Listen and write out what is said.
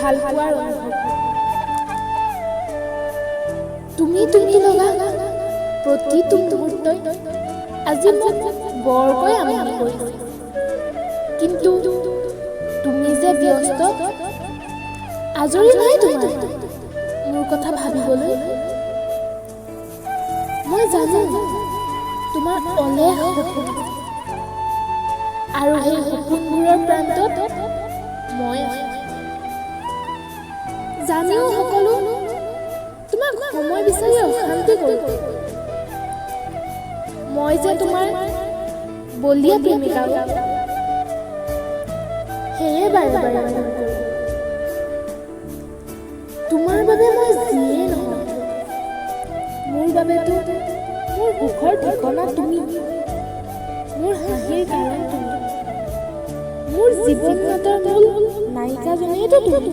ভাল পোৱাৰ অনুভৱ। তুমি লগা প্ৰতিটো মুহূৰ্তই আজি মোক বৰকৈ আমনি কৰিছে। কিন্তু তুমি যে ব্যস্ত, আজৰি নাই তোমাৰ মোৰ কথা ভাবিবলৈ। মই জানো তোমাৰ অলেখ সপোন আৰু সেই সপোনবোৰৰ প্ৰান্তত মই আছো। জানিও সকলো তোমাক সময় বিচাৰি অশান্তি কৰিছো। মই যে তোমাৰ বলিয়া প্ৰেমিকা, সেয়ে বাৰে বাৰে ফোন কৰো। তোমাৰ বাবে মই যিয়ে নহয়, মোৰ বাবেতো মোৰ সুখৰ ঠিকনা তুমি, মোৰ হাঁহিৰ কাৰণ তুমি, মোৰ জীৱন নাটৰ মূল নায়িকাজনীয়েতো তুমি।